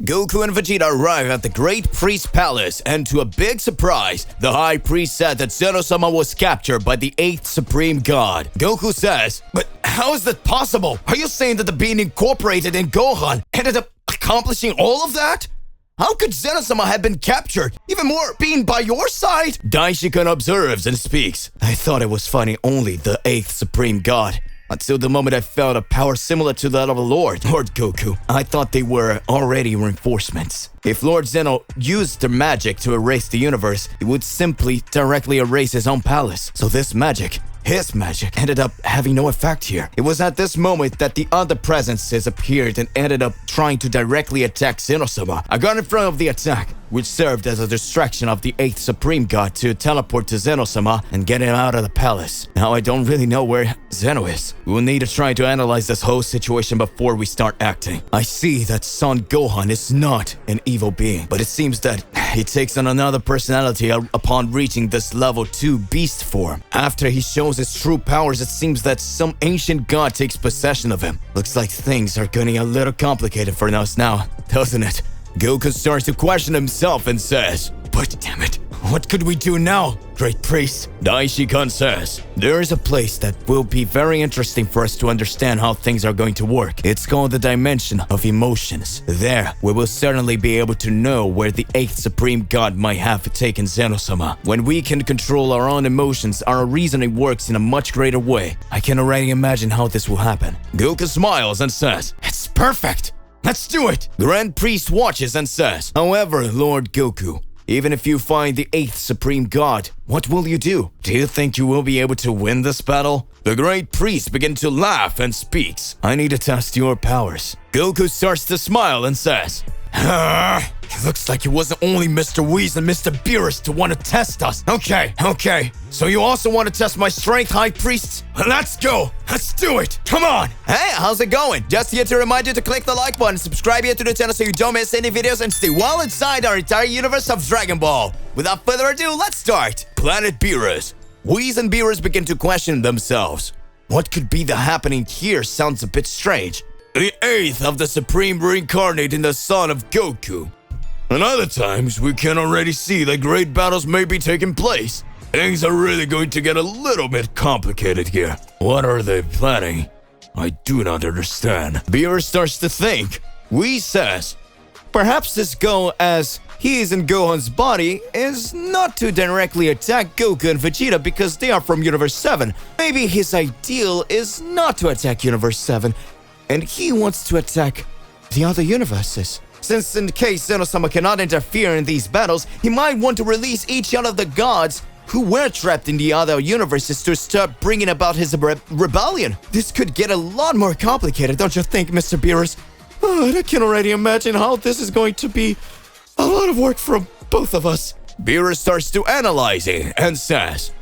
Goku and Vegeta arrive at the Great Priest Palace, and to a big surprise, the High Priest said that Zeno Sama was captured by the 8th Supreme God. Goku says, "But how is that possible? Are you saying that the being incorporated in Gohan ended up accomplishing all of that? How could Zeno Sama have been captured? Even more, being by your side?" Daishikan observes and speaks. "I thought it was fighting only the 8th Supreme God, until the moment I felt a power similar to that of a Lord Goku. I thought they were already reinforcements. If Lord Zeno used their magic to erase the universe, he would simply directly erase his own palace. So this magic, his magic, ended up having no effect here. It was at this moment that the other presences appeared and ended up trying to directly attack Zeno Sama. I got in front of the attack, which served as a distraction of the 8th Supreme God to teleport to Zeno Sama and get him out of the palace. Now I don't really know where Zeno is. We'll need to try to analyze this whole situation before we start acting. I see that Son Gohan is not an evil being, but it seems that he takes on another personality upon reaching this level 2 beast form. After he shows his true powers, it seems that some ancient god takes possession of him. Looks like things are getting a little complicated for us now, doesn't it?" Goku starts to question himself and says, "But damn it, what could we do now, Great Priest?" Daishikan says, "There is a place that will be very interesting for us to understand how things are going to work. It's called the Dimension of Emotions. There, we will certainly be able to know where the 8th Supreme God might have taken Zeno Sama. When we can control our own emotions, our reasoning works in a much greater way. I can already imagine how this will happen." Goku smiles and says, "It's perfect! Let's do it!" Grand Priest watches and says, "However, Lord Goku, even if you find the 8th Supreme God, what will you do? Do you think you will be able to win this battle?" The Great Priest begins to laugh and speaks, "I need to test your powers." Goku starts to smile and says, "It looks like it wasn't only Mr. Whis and Mr. Beerus to want to test us. Okay. So you also want to test my strength, High Priest? Let's go. Let's do it. Come on." Hey, how's it going? Just here to remind you to click the like button, subscribe here to the channel so you don't miss any videos, and stay well inside our entire universe of Dragon Ball. Without further ado, let's start. Planet Beerus. Whis and Beerus begin to question themselves. What could be the happening here sounds a bit strange. The 8th of the Supreme reincarnate in the son of Goku. And other times, we can already see that great battles may be taking place. Things are really going to get a little bit complicated here. What are they planning? I do not understand. Beerus starts to think. Whis says, "Perhaps this goal, as he is in Gohan's body, is not to directly attack Goku and Vegeta because they are from Universe 7. Maybe his ideal is not to attack Universe 7, and he wants to attack the other universes. Since in case Zeno Sama cannot interfere in these battles, he might want to release each one of the gods who were trapped in the other universes to start bringing about his rebellion. This could get a lot more complicated, don't you think, Mr. Beerus? I can already imagine how this is going to be a lot of work for both of us." Beerus starts to analyzing and says,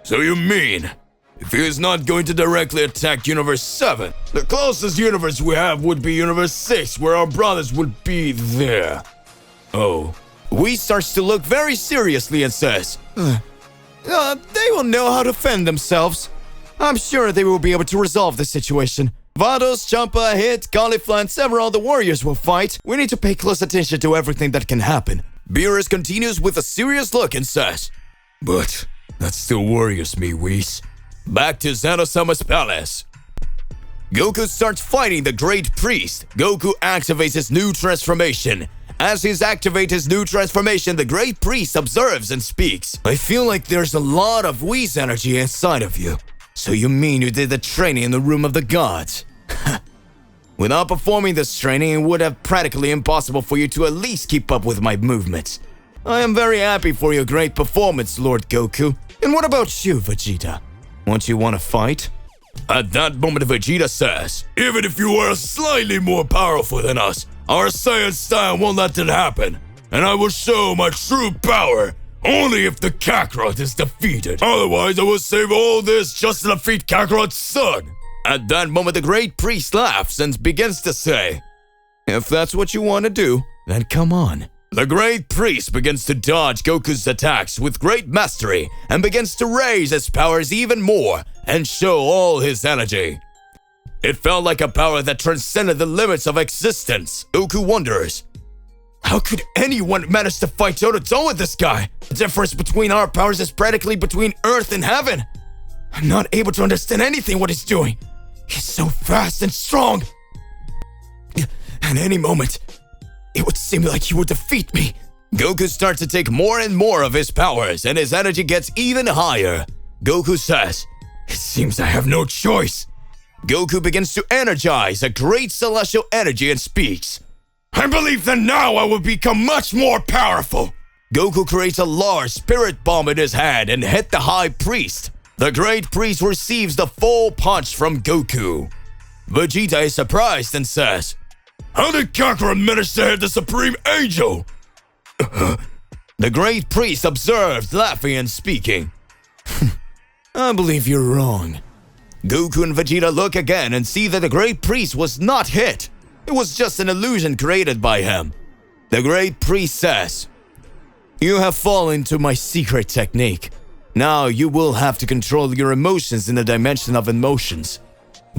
"So you mean, if he is not going to directly attack Universe 7, the closest universe we have would be Universe 6, where our brothers would be there. Oh." Whis starts to look very seriously and says, "They will know how to defend themselves. I'm sure they will be able to resolve the situation. Vados, Champa, Hit, Caulifla, and several other warriors will fight. We need to pay close attention to everything that can happen." Beerus continues with a serious look and says, "But that still worries me, Whis." Back to Zeno Sama's palace. Goku starts fighting the Great Priest. Goku activates his new transformation. As he's activated his new transformation, the Great Priest observes and speaks. "I feel like there's a lot of Whis energy inside of you. So you mean you did the training in the Room of the Gods?" "Without performing this training, it would have practically impossible for you to at least keep up with my movements. I am very happy for your great performance, Lord Goku. And what about you, Vegeta? Won't you want to fight?" At that moment, Vegeta says, "Even if you are slightly more powerful than us, our Saiyan style won't let that happen. And I will show my true power only if the Kakarot is defeated. Otherwise, I will save all this just to defeat Kakarot's son." At that moment, the Great Priest laughs and begins to say, "If that's what you want to do, then come on." The Great Priest begins to dodge Goku's attacks with great mastery and begins to raise his powers even more and show all his energy. It felt like a power that transcended the limits of existence. Goku wonders, How could anyone manage to fight toe-to-toe with this guy? The difference between our powers is practically between Earth and Heaven. I'm not able to understand anything what he's doing. He's so fast and strong. At any moment, it would seem like he would defeat me. Goku starts to take more and more of his powers, and his energy gets even higher. Goku says, "It seems I have no choice." Goku begins to energize a great celestial energy and speaks. "I believe that now I will become much more powerful." Goku creates a large spirit bomb in his hand and hit the High Priest. The Great Priest receives the full punch from Goku. Vegeta is surprised and says, "How did Kakarot manage to hit the Supreme Angel?" The Great Priest observed, laughing and speaking. "I believe you're wrong." Goku and Vegeta look again and see that the Great Priest was not hit. It was just an illusion created by him. The Great Priest says, "You have fallen to my secret technique. Now you will have to control your emotions in the dimension of emotions."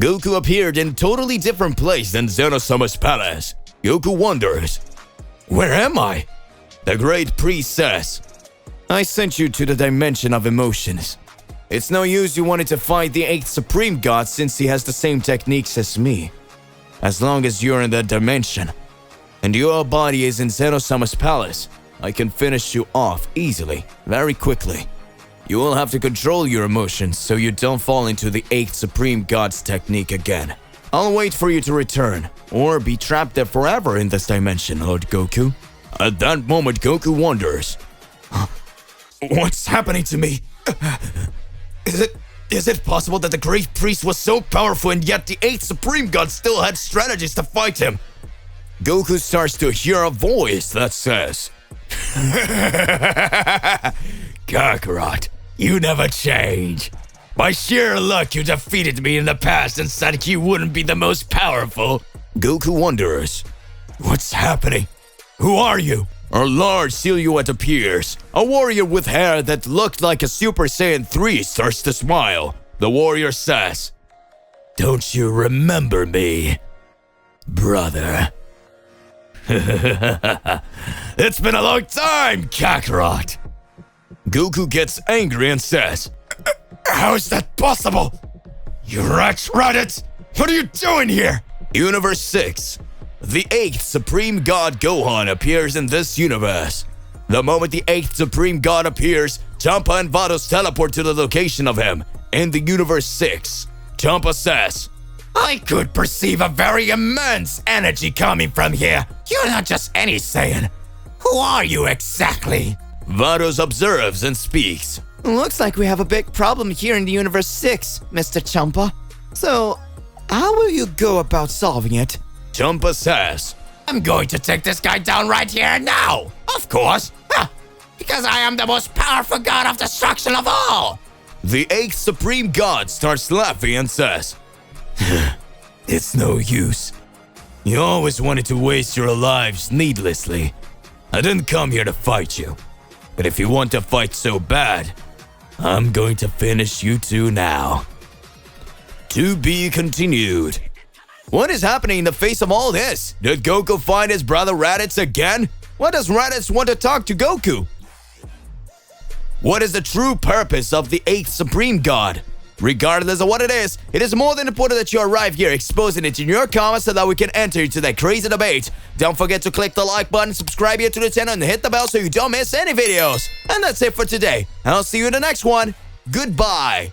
Goku appeared in a totally different place than Zeno Sama's palace. Goku wonders, "Where am I?" The Great Priest says, "I sent you to the dimension of emotions. It's no use you wanted to fight the 8th Supreme God since he has the same techniques as me. As long as you're in that dimension, and your body is in Zeno Sama's palace, I can finish you off easily, very quickly. You will have to control your emotions so you don't fall into the 8th Supreme God's technique again. I'll wait for you to return, or be trapped there forever in this dimension, Lord Goku." At that moment, Goku wonders, "What's happening to me? Is it possible that the Great Priest was so powerful and yet the 8th Supreme God still had strategies to fight him?" Goku starts to hear a voice that says, "Kakarot, you never change. By sheer luck, you defeated me in the past and said you wouldn't be the most powerful." Goku wonders, "What's happening? Who are you?" A large silhouette appears. A warrior with hair that looked like a Super Saiyan 3 starts to smile. The warrior says, "Don't you remember me, brother?" "It's been a long time, Kakarot." Goku gets angry and says, "How is that possible? You rabbit! What are you doing here?" Universe 6. The 8th Supreme God Gohan appears in this universe. The moment the 8th Supreme God appears, Champa and Vados teleport to the location of him in the Universe 6. Champa says, "I could perceive a very immense energy coming from here. You're not just any Saiyan. Who are you exactly?" Vados observes and speaks. Looks like we have a big problem here in the Universe 6, Mr. Champa. So, how will you go about solving it? Champa says, "I'm going to take this guy down right here and now. Of course. Because I am the most powerful god of destruction of all." The 8th Supreme God starts laughing and says, "It's no use. You always wanted to waste your lives needlessly. I didn't come here to fight you. But if you want to fight so bad, I'm going to finish you two now." To be continued. What is happening in the face of all this? Did Goku find his brother Raditz again? Why does Raditz want to talk to Goku? What is the true purpose of the 8th Supreme God? Regardless of what it is more than important that you arrive here exposing it in your comments so that we can enter into that crazy debate. Don't forget to click the like button, subscribe here to the channel, and hit the bell so you don't miss any videos. And that's it for today. I'll see you in the next one. Goodbye.